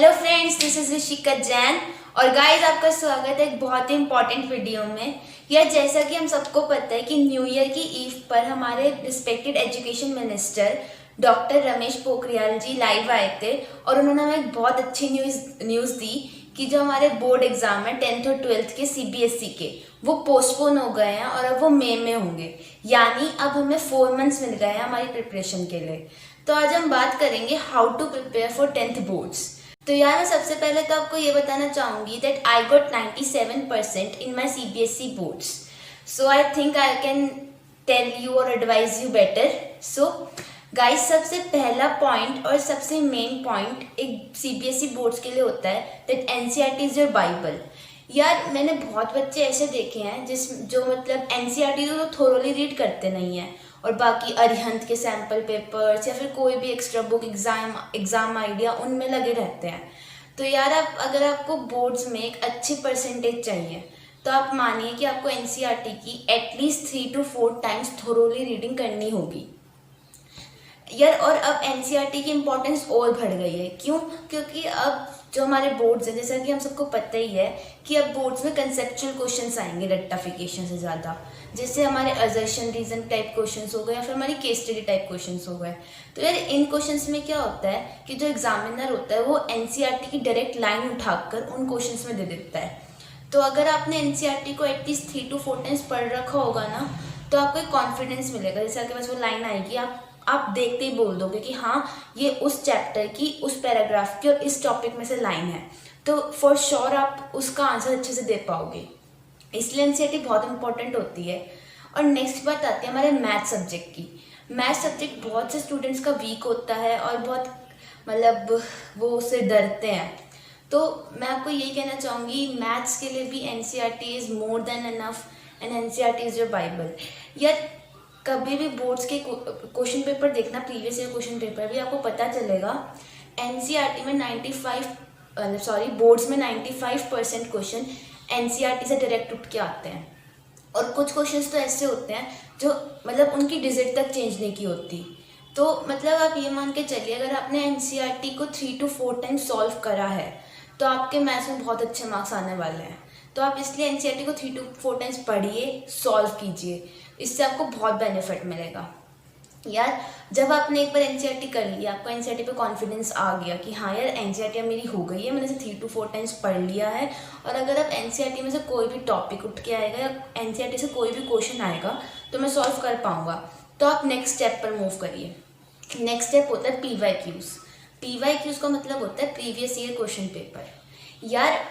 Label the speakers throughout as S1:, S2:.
S1: Hello friends, this is Rishika Jain और guys आपका स्वागत है एक बहुत ही इंपॉर्टेंट वीडियो में। यार जैसा कि हम सबको पता है कि न्यू ईयर की ईव पर हमारे respected education minister doctor Ramesh Pokhriyal ji live आए थे और उन्होंने हमें एक बहुत अच्छी न्यूज़ दी कि जो हमारे बोर्ड एग्जाम है 10th और 12th के सीबीएसई के वो पोस्टपोन हो गए हैं और अब वो मई में होंगे। यानी अब हमें 4 मंथ्स मिल गए हैं हमारी प्रिपरेशन के लिए। तो आज हम बात करेंगे how to prepare for 10th boards. तो यार मैं सबसे पहले तो आपको ये बताना चाहूँगी that I got 97% in my CBSE boards, so I think I can tell you और advise you better. So guys, सबसे पहला पॉइंट और सबसे मेन पॉइंट एक CBSE बोर्ड्स के लिए होता है that NCERT is your Bible. यार मैंने बहुत बच्चे ऐसे देखे हैं जो मतलब NCERT तो थोरोली रीड करते नहीं हैं और बाकी अरिहंत के सैम्पल पेपर्स या फिर कोई भी एक्स्ट्रा बुक एग्ज़ाम आइडिया उनमें लगे रहते हैं। तो यार अगर आपको बोर्ड्स में एक अच्छी परसेंटेज चाहिए तो आप मानिए कि आपको NCERT की at least 3 to 4 times thoroughly reading करनी होगी यार। और अब NCERT की इम्पोर्टेंस और बढ़ गई है। क्यों? क्योंकि अब जो हमारे बोर्ड्स हैं, जैसा कि हम सबको पता ही है कि अब बोर्ड्स में कंसेप्चुअल क्वेश्चंस आएंगे रट्टाफिकेशन से ज़्यादा, जैसे हमारे असर्शन रीजन टाइप क्वेश्चंस हो गए या फिर हमारी केस स्टडी टाइप क्वेश्चंस हो गए। तो यार इन क्वेश्चंस में क्या होता है कि जो एग्जामिनर होता है वो NCERT की डायरेक्ट लाइन उठाकर उन क्वेश्चंस में दे देता है। तो अगर आपने NCERT को एटलीस्ट 3 to 4 टाइम्स पढ़ रखा होगा ना तो आपको एक कॉन्फिडेंस मिलेगा। जैसे आपके पास वो लाइन आएगी, आप देखते ही बोल दोगे कि हाँ ये उस चैप्टर की, उस पैराग्राफ की और इस टॉपिक में से लाइन है, तो फॉर श्योर आप उसका आंसर अच्छे से दे पाओगे। इसलिए NCERT बहुत इंपॉर्टेंट होती है। और नेक्स्ट बात आती है हमारे मैथ सब्जेक्ट की। मैथ सब्जेक्ट बहुत से स्टूडेंट्स का वीक होता है और बहुत मतलब वो उससे डरते हैं। तो मैं आपको यही कहना चाहूँगी, मैथ्स के लिए भी NCERT is more than enough and NCERT is your Bible. यार कभी भी बोर्ड्स के क्वेश्चन पेपर देखना, प्रीवियस ईयर क्वेश्चन पेपर भी आपको पता चलेगा NCERT में बोर्ड्स में 95% क्वेश्चन NCERT से डायरेक्ट उठ के आते हैं। और कुछ क्वेश्चंस तो ऐसे होते हैं जो मतलब उनकी डिजिट तक चेंज नहीं की होती। तो मतलब आप ये मान के चलिए अगर आपने NCERT को 3 to 4 टाइम्स सॉल्व करा है तो आपके मैथ्स में बहुत अच्छे मार्क्स आने वाले हैं। तो आप इसलिए NCERT को 3 to 4 टाइम्स पढ़िए, सॉल्व कीजिए, इससे आपको बहुत बेनिफिट मिलेगा। यार जब आपने एक बार NCERT कर लिया, आपको NCERT पे कॉन्फिडेंस आ गया कि हाँ यार NCERT मेरी हो गई है, मैंने इसे 3 to 4 टाइम्स पढ़ लिया है, और अगर आप NCERT में से कोई भी टॉपिक उठ के आएगा या NCERT से कोई भी क्वेश्चन आएगा तो मैं सॉल्व कर पाऊँगा, तो आप नेक्स्ट स्टेप पर मूव करिए। नेक्स्ट स्टेप होता है PYQs का मतलब होता है प्रीवियस ईयर क्वेश्चन पेपर। यार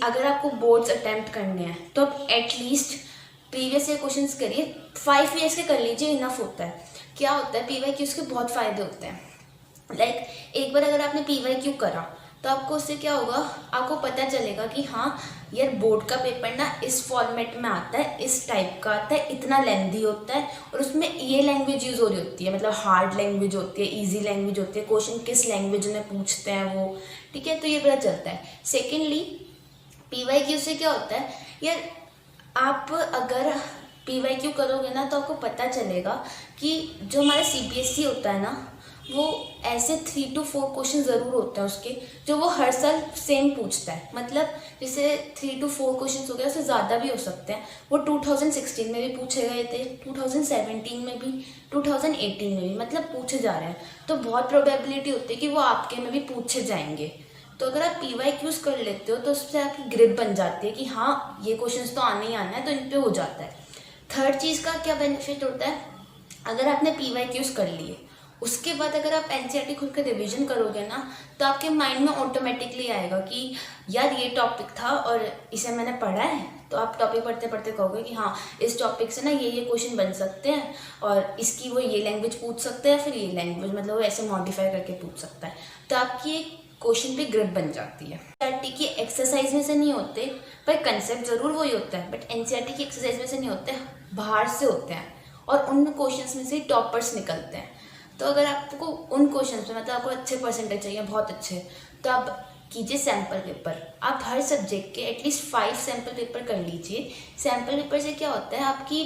S1: अगर आपको बोर्ड्स अटैम्प्ट करने हैं तो आप एटलीस्ट प्रीवियस ईयर क्वेश्चंस करिए, 5 years के कर लीजिए, इनफ होता है। क्या होता है PYQs के बहुत फ़ायदे होते हैं। लाइक एक बार अगर आपने PYQ करा तो आपको उससे क्या होगा, आपको पता चलेगा कि हाँ यार बोर्ड का पेपर ना इस फॉर्मेट में आता है, इस टाइप का आता है, इतना लेंथी होता है और उसमें ये लैंग्वेज यूज़ हो रही होती है, मतलब हार्ड लैंग्वेज होती है, ईजी लैंग्वेज होती है, क्वेश्चन किस लैंग्वेज में पूछते हैं वो, ठीक है, तो ये पता चलता है। सेकेंडली PYQ से क्या होता है यार, आप अगर PYQ करोगे ना तो आपको पता चलेगा कि जो हमारा CBSE होता है ना वो ऐसे 3 to 4 क्वेश्चन ज़रूर होते हैं उसके, जो वो हर साल सेम पूछता है। मतलब जैसे 3 to 4 क्वेश्चन हो गया, उससे ज़्यादा भी हो सकते हैं। वो 2016 में भी पूछे गए थे, 2017 में भी, 2018 में भी, मतलब पूछे जा रहे हैं। तो बहुत प्रोबेबिलिटी होती है कि वो आपके में भी पूछे जाएंगे। तो अगर आप PYQs कर लेते हो तो उससे आपकी ग्रिप बन जाती है कि हाँ ये क्वेश्चंस तो आने ही आना है, तो इन पे हो जाता है। थर्ड चीज़ का क्या बेनिफिट होता है, अगर आपने PYQs कर लिए उसके बाद अगर आप NCERT खुद का रिवीजन करोगे ना तो आपके माइंड में ऑटोमेटिकली आएगा कि यार ये टॉपिक था और इसे मैंने पढ़ा है। तो आप टॉपिक पढ़ते पढ़ते कहोगे कि हाँ इस टॉपिक से ना ये क्वेश्चन बन सकते हैं और इसकी वो ये लैंग्वेज पूछ सकते हैं, फिर ये लैंग्वेज मतलब वो ऐसे मॉडिफाई करके पूछ सकता है। तो आपकी एक क्वेश्चन पे ग्रिप बन जाती है। NCERT की एक्सरसाइज में से नहीं होते पर कंसेप्ट ज़रूर वही होता है, बट NCERT की एक्सरसाइज में से नहीं होते, बाहर से होते हैं और उन क्वेश्चंस में से टॉपर्स निकलते हैं। तो अगर आपको उन क्वेश्चंस में मतलब आपको अच्छे परसेंटेज चाहिए, बहुत अच्छे, तो आप कीजिए सैम्पल पेपर। आप हर सब्जेक्ट के एटलीस्ट 5 सैम्पल पेपर कर लीजिए। सैम्पल पेपर से क्या होता है, आपकी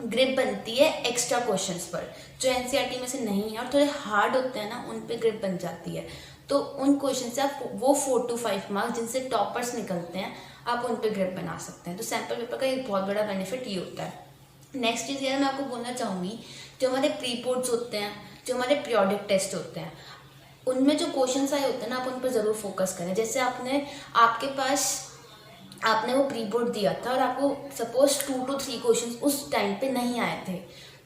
S1: ग्रिप बनती है एक्स्ट्रा क्वेश्चंस पर जो NCERT में से नहीं है और थोड़े हार्ड होते हैं ना, उन पे ग्रिप बन जाती है। तो उन क्वेश्चन से आप वो 4 to 5 मार्क्स जिनसे टॉपर्स निकलते हैं आप उन पे ग्रिप बना सकते हैं। तो सैम्पल पेपर का एक बहुत बड़ा बेनिफिट ये होता है। नेक्स्ट चीज़ यार मैं आपको बोलना चाहूँगी, जो हमारे प्री बोर्ड्स होते हैं, जो हमारे पीरियोडिक टेस्ट होते हैं, उनमें जो क्वेश्चंस आए होते हैं ना, आप उन पर ज़रूर फोकस करें। जैसे आपने वो प्री बोर्ड दिया था और आपको सपोज 2 to 3 क्वेश्चन उस टाइम पे नहीं आए थे,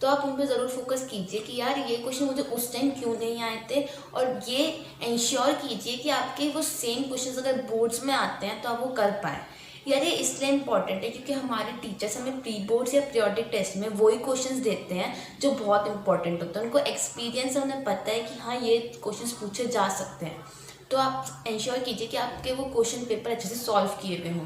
S1: तो आप उन पर ज़रूर फोकस कीजिए कि यार ये क्वेश्चन मुझे उस टाइम क्यों नहीं आए थे, और ये इंश्योर कीजिए कि आपके वो सेम क्वेश्चंस अगर बोर्ड्स में आते हैं तो आप वो कर पाएँ। यार ये इसलिए इम्पॉर्टेंट है क्योंकि हमारे टीचर्स हमें प्री बोर्ड्स या पीरियोडिक टेस्ट में वही क्वेश्चंस देते हैं जो बहुत इंपॉर्टेंट होता है। उनको एक्सपीरियंस है, उन्हें पता है कि हाँ ये क्वेश्चंस पूछे जा सकते हैं। तो आप इंश्योर कीजिए कि आपके वो क्वेश्चन पेपर अच्छे से सॉल्व किए हुए हों।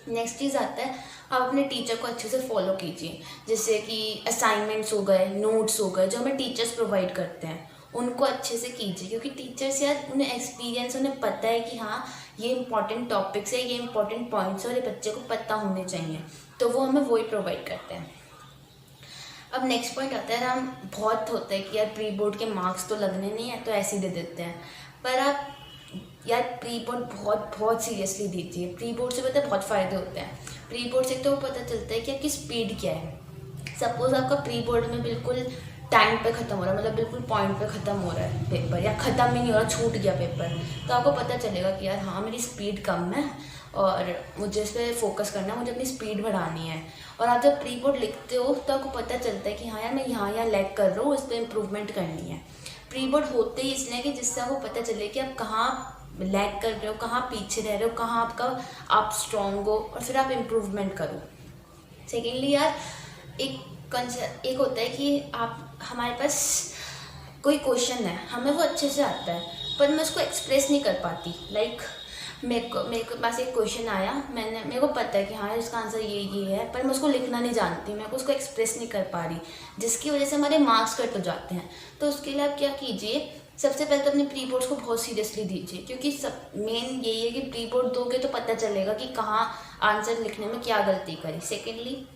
S1: नेक्स्ट चीज़ आता है, आप अपने टीचर को अच्छे से फॉलो कीजिए। जैसे कि असाइनमेंट्स हो गए, नोट्स हो गए, जो हमें टीचर्स प्रोवाइड करते हैं उनको अच्छे से कीजिए, क्योंकि टीचर्स यार उन्हें एक्सपीरियंस, उन्हें पता है कि हाँ ये इंपॉर्टेंट टॉपिक्स है, ये इंपॉर्टेंट पॉइंट्स है और ये बच्चे को पता होने चाहिए, तो वो हमें वही प्रोवाइड करते हैं। अब नेक्स्ट पॉइंट आता है, हम बहुत होता है कि यार प्री बोर्ड के मार्क्स तो लगने नहीं है तो ऐसे ही दे देते हैं, पर आप यार प्री बोर्ड बहुत सीरियसली दीजिए। प्री बोर्ड से पता है बहुत फ़ायदे होते हैं। प्री बोर्ड से तो पता चलता है कि आपकी स्पीड क्या है। सपोज आपका प्री बोर्ड में बिल्कुल टाइम पे ख़त्म हो रहा है, मतलब बिल्कुल पॉइंट पे ख़त्म हो रहा है पेपर, या ख़त्म ही नहीं हो रहा, छूट गया पेपर, तो आपको पता चलेगा कि यार हाँ मेरी स्पीड कम है और मुझे इस पर फोकस करना है, मुझे अपनी स्पीड बढ़ानी है। और आप जब प्री बोर्ड लिखते हो तो आपको पता चलता है कि हाँ यार मैं यहाँ लैग कर रहा हूँ, इस पर इम्प्रूवमेंट करनी है। प्री बोर्ड होते ही इसलिए कि जिससे आपको पता चले कि आप कहाँ लैग कर रहे हो, कहाँ पीछे रह रहे हो, कहाँ आप स्ट्रॉन्ग हो, और फिर आप इम्प्रूवमेंट करो। सेकेंडली यार एक होता है कि हमारे पास कोई क्वेश्चन है, हमें वो अच्छे से आता है पर मैं उसको एक्सप्रेस नहीं कर पाती। लाइक मेरे पास एक क्वेश्चन आया, मेरे को पता है कि हाँ इसका आंसर ये है, पर मैं उसको लिखना नहीं जानती, मैं उसको एक्सप्रेस नहीं कर पा रही, जिसकी वजह से हमारे मार्क्स कट हो जाते हैं। तो उसके लिए आप क्या कीजिए, सबसे पहले तो अपने प्री बोर्ड्स को बहुत सीरियसली दीजिए, क्योंकि मेन यही है कि प्री बोर्ड दोगे तो पता चलेगा कि कहाँ आंसर लिखने में क्या गलती करी। सेकेंडली,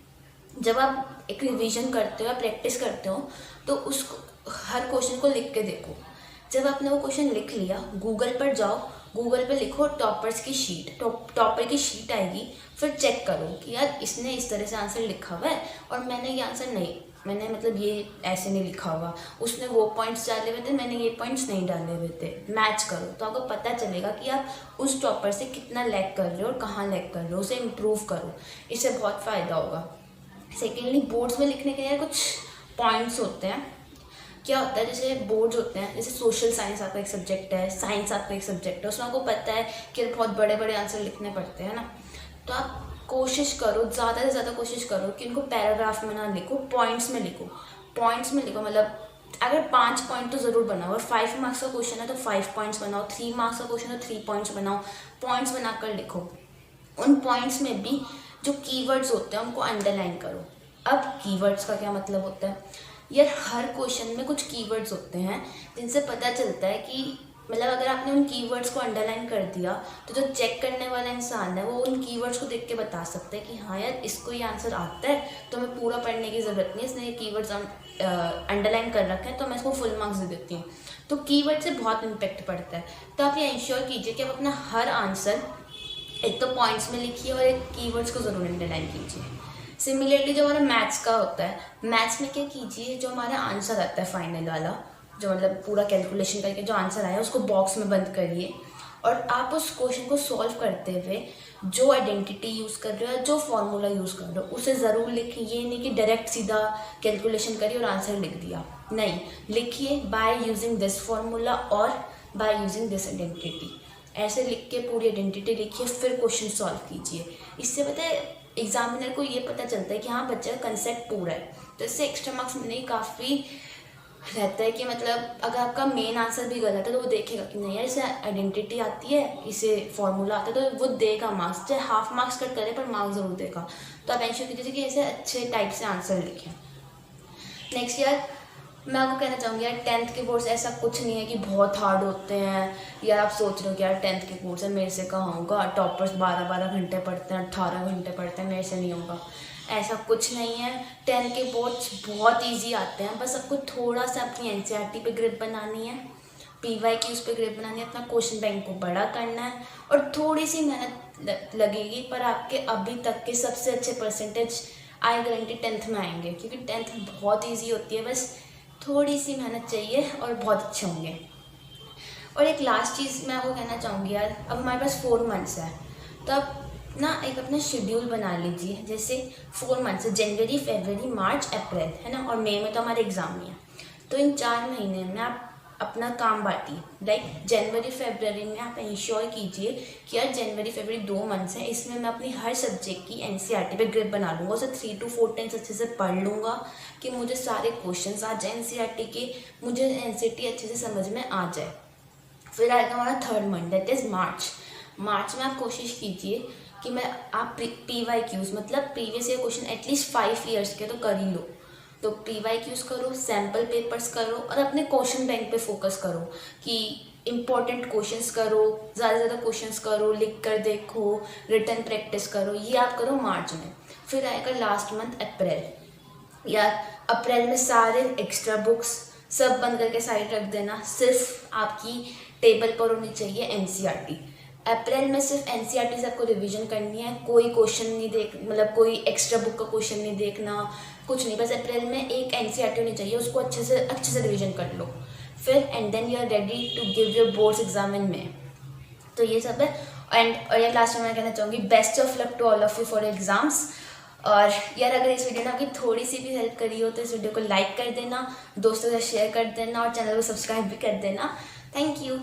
S1: जब आप एक रिवीजन करते हो या प्रैक्टिस करते हो तो उसको हर क्वेश्चन को लिख के देखो। जब आपने वो क्वेश्चन लिख लिया, गूगल पर जाओ, गूगल पे लिखो टॉपर्स की शीट, टॉपर की शीट आएगी, फिर चेक करो कि यार इसने इस तरह से आंसर लिखा हुआ है और मैंने ये आंसर नहीं, मैंने मतलब ये ऐसे नहीं लिखा हुआ, उसने वो पॉइंट्स डाले हुए थे, मैंने ये पॉइंट्स नहीं डाले हुए थे, मैच करो। तो आपको पता चलेगा कि आप उस टॉपर से कितना लैग कर रहे हो और कहाँ लैग कर रहे हो, उसे इम्प्रूव करो, इससे बहुत फ़ायदा होगा। सेकेंडली, बोर्ड्स में लिखने के लिए कुछ पॉइंट्स होते हैं। क्या होता है, जैसे बोर्ड्स होते हैं, जैसे सोशल साइंस आपका एक सब्जेक्ट है, साइंस आपका एक सब्जेक्ट है, उसमें आपको पता है कि बहुत बड़े बड़े आंसर लिखने पड़ते हैं ना, तो आप कोशिश करो, ज़्यादा से ज़्यादा कोशिश करो कि उनको पैराग्राफ में ना लिखो, पॉइंट्स में लिखो। पॉइंट्स में लिखो, मतलब अगर 5 पॉइंट तो ज़रूर बनाओ, और 5 मार्क्स का क्वेश्चन है तो 5 पॉइंट्स बनाओ, 3 मार्क्स का क्वेश्चन है तो 3 पॉइंट्स बनाओ, पॉइंट्स बनाकर लिखो। उन पॉइंट्स में भी जो कीवर्ड्स होते हैं उनको अंडरलाइन करो। अब कीवर्ड्स का क्या मतलब होता है यार, हर क्वेश्चन में कुछ कीवर्ड्स होते हैं जिनसे पता चलता है कि मतलब अगर आपने उन कीवर्ड्स को अंडरलाइन कर दिया तो जो चेक करने वाला इंसान है वो उन कीवर्ड्स को देख के बता सकता है कि हाँ यार इसको ये आंसर आता है, तो हमें पूरा पढ़ने की ज़रूरत नहीं है, इसने ये कीवर्ड्स अंडरलाइन कर रखे हैं तो मैं इसको फुल मार्क्स दे देती हूँ। तो कीवर्ड से बहुत इम्पेक्ट पड़ता है। तो आप ये इंश्योर कीजिए कि आप अपना हर आंसर एक तो पॉइंट्स में लिखिए और एक कीवर्ड्स को ज़रूर अंडरलाइन कीजिए। सिमिलरली जो हमारा मैथ्स का होता है, मैथ्स में क्या कीजिए, जो हमारा आंसर आता है फाइनल वाला, जो मतलब पूरा कैलकुलेशन करके जो आंसर आया उसको बॉक्स में बंद करिए और आप उस क्वेश्चन को सॉल्व करते हुए जो आइडेंटिटी यूज़ कर रहे हो या जो फॉर्मूला यूज़ कर रहे हो उसे ज़रूर लिखिए। ये नहीं कि डायरेक्ट सीधा कैलकुलेशन करिए और आंसर लिख दिया, नहीं, लिखिए बाय यूजिंग दिस फॉर्मूला और बाय यूजिंग दिस आइडेंटिटी, ऐसे लिख के पूरी आइडेंटिटी लिखिए, फिर क्वेश्चन सॉल्व कीजिए। इससे पता है एग्जामिनर को ये पता चलता है कि हाँ बच्चे का कंसेप्ट पूरा है, तो इससे एक्स्ट्रा मार्क्स मिलने की काफ़ी रहता है कि मतलब अगर आपका मेन आंसर भी गलत है तो वो देखेगा कि नहीं यार इसे आइडेंटिटी आती है, इसे फॉर्मूला आता है, तो वो देगा मार्क्स, चाहे हाफ मार्क्स कट करे पर मार्क्स ज़रूर देगा। तो आप इंश्योर कीजिए कि ऐसे अच्छे टाइप से आंसर लिखें। नेक्स्ट यार मैं आपको कहना चाहूँगी यार 10th के बोर्ड्स ऐसा कुछ नहीं है कि बहुत हार्ड होते हैं, यार आप सोच रहे हो कि यार 10th के बोर्ड्स है मेरे से कहाँ होगा, टॉपर्स 12-12 घंटे पढ़ते हैं, 18 घंटे पढ़ते हैं, मेरे से नहीं होगा, ऐसा कुछ नहीं है। 10th के बोर्ड्स बहुत इजी आते हैं, बस आपको थोड़ा सा अपनी NCERT पे ग्रिप बनानी है PYQs पे ग्रिप बनानी है, अपना क्वेश्चन बैंक को बड़ा करना है और थोड़ी सी मेहनत लगेगी, पर आपके अभी तक के सबसे अच्छे परसेंटेज आई गारंटी 10th में आएंगे, क्योंकि 10th बहुत ईजी होती है, बस थोड़ी सी मेहनत चाहिए और बहुत अच्छे होंगे। और एक लास्ट चीज़ मैं आपको कहना चाहूँगी यार, अब हमारे पास 4 मंथ्स है, तो अब ना एक अपना शेड्यूल बना लीजिए। जैसे 4 मंथ्स है, जनवरी, फरवरी, मार्च, अप्रैल, है ना, और मई में तो हमारे एग्ज़ाम ही है। तो इन 4 महीने में आप अपना काम बांटिए। लाइक जनवरी फरवरी में आप इंश्योर कीजिए कि यार जनवरी फरवरी 2 मंथ्स हैं, इसमें मैं अपनी हर सब्जेक्ट की NCERT पे ग्रिप बना लूँगा, उसे 3 to 4 टाइम्स अच्छे से पढ़ लूँगा कि मुझे सारे क्वेश्चंस आ जाए NCERT के, मुझे NCERT अच्छे से समझ में आ जाए। फिर आएगा हमारा 3rd मंथ, दैट इज़ मार्च। मार्च में आप कोशिश कीजिए कि आप PYQs मतलब previous year question at least 5 years के तो कर ही लो। तो PYQs करो, सैम्पल पेपर्स करो और अपने क्वेश्चन बैंक पे फोकस करो कि इम्पोर्टेंट क्वेश्चंस करो, ज़्यादा से ज़्यादा क्वेश्चंस करो, लिख कर देखो, रिटर्न प्रैक्टिस करो, ये आप करो मार्च में। फिर आएगा लास्ट मंथ अप्रैल। यार अप्रैल में सारे एक्स्ट्रा बुक्स सब बंद करके साइड रख देना, सिर्फ आपकी टेबल पर होनी चाहिए NCERT। अप्रैल में सिर्फ NCERT से आपको रिवीजन करनी है, कोई क्वेश्चन नहीं मतलब कोई एक्स्ट्रा बुक का क्वेश्चन नहीं देखना, कुछ नहीं, बस अप्रैल में एक NCERT होनी चाहिए, उसको अच्छे से रिवीजन कर लो। फिर and then you are ready to give your boards exam in May. तो ये सब है। और यार लास्ट में मैं कहना चाहूँगी best of luck to all of you for exams. और यार अगर इस वीडियो ने आपकी थोड़ी सी भी हेल्प करी हो तो इस वीडियो को लाइक कर देना, दोस्तों से शेयर कर देना और चैनल को सब्सक्राइब भी कर देना। Thank you.